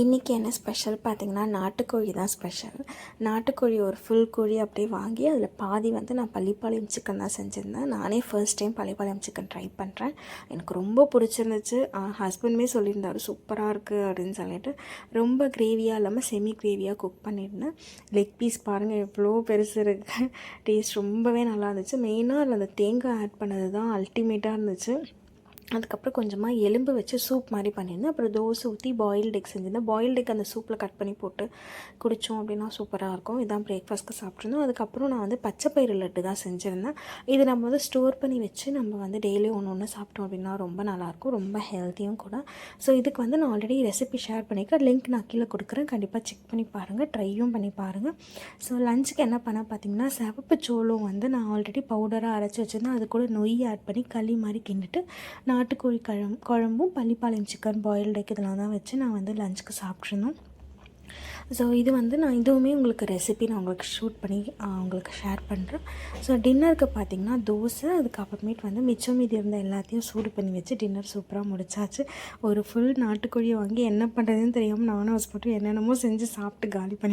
இன்றைக்கி என்ன ஸ்பெஷல் பார்த்திங்கன்னா, நாட்டுக்கோழி தான் ஸ்பெஷல். நாட்டுக்கோழி ஒரு ஃபுல் கோழி அப்படியே வாங்கி அதில் பாதி வந்து நான் பள்ளிப்பாளையம் சிக்கன் தான் செஞ்சுருந்தேன். நானே first time Pallipalayam chicken try பண்ணுறேன். எனக்கு ரொம்ப பிடிச்சிருந்துச்சு. ஹஸ்பண்டுமே சொல்லியிருந்தாரு சூப்பராக இருக்குது அப்படின்னு சொல்லிட்டு. ரொம்ப கிரேவியாக இல்லாமல் செமி கிரேவியாக குக் பண்ணியிருந்தேன். லெக் பீஸ் பாருங்கள் எவ்வளோ பெருசு இருக்குது. டேஸ்ட் ரொம்பவே நல்லா இருந்துச்சு. மெயினாக அதில் அந்த தேங்காய் ஆட் பண்ணது தான் அல்டிமேட்டாக இருந்துச்சு. அதுக்கப்புறம் கொஞ்சமாக எலும்பு வச்சு சூப் மாதிரி பண்ணியிருந்தேன். அப்புறம் தோசை ஊற்றி பாயில்டு எக் செஞ்சுருந்தேன். பாயில்டு எக் அந்த சூப்பில் கட் பண்ணி போட்டு குடித்தோம் அப்படின்னா சூப்பராக இருக்கும். இதான் பிரேக்ஃபாஸ்ட்டுக்கு சாப்பிட்ருந்தோம். அதுக்கப்புறம் நான் வந்து பச்சைப்பயிறு லட்டு தான் செஞ்சுருந்தேன். இது நம்ம வந்து ஸ்டோர் பண்ணி வச்சு நம்ம வந்து டெய்லியும் ஒன்று சாப்பிட்டோம் அப்படின்னா ரொம்ப நல்லாயிருக்கும், ரொம்ப ஹெல்த்தியும் கூட. ஸோ இதுக்கு வந்து நான் ஆல்ரெடி ரெசிபி ஷேர் பண்ணியிருக்கேன். லிங்க் நான் கீழே கொடுக்குறேன். கண்டிப்பாக செக் பண்ணி பாருங்கள், ட்ரையும் பண்ணி பாருங்கள். ஸோ லஞ்சுக்கு என்ன பண்ண பார்த்தீங்கன்னா, சிவப்பு சோளம் வந்து நான் ஆல்ரெடி பவுடராக அரைச்சி வச்சுருந்தேன். அது கூட நொய் ஆட் பண்ணி களி மாதிரி கிண்டிட்டு நாட்டுக்கோழி குழம்பும் பள்ளிப்பாளையம் சிக்கன் பாயில்டு எக் இதெல்லாம் தான் வச்சு நான் வந்து லஞ்சுக்கு சாப்பிட்ருந்தோம். ஸோ இது வந்து நான் இதுவுமே உங்களுக்கு ரெசிபி நான் உங்களுக்கு ஷூட் பண்ணி உங்களுக்கு ஷேர் பண்ணுறேன். ஸோ டின்னருக்கு பார்த்திங்கன்னா தோசை, அதுக்கப்புறமேட்டு வந்து மிச்சம் மீதி இருந்த எல்லாத்தையும் சூடு பண்ணி வச்சு டின்னர் சூப்பராக முடிச்சாச்சு. ஒரு ஃபுல் நாட்டுக்கோழியை வாங்கி என்ன பண்ணுறதுன்னு தெரியாமல் நானும் ஹஸ்பண்டும் என்னென்னமோ செஞ்சு சாப்பிட்டு காலி பண்ணிட்டோம்.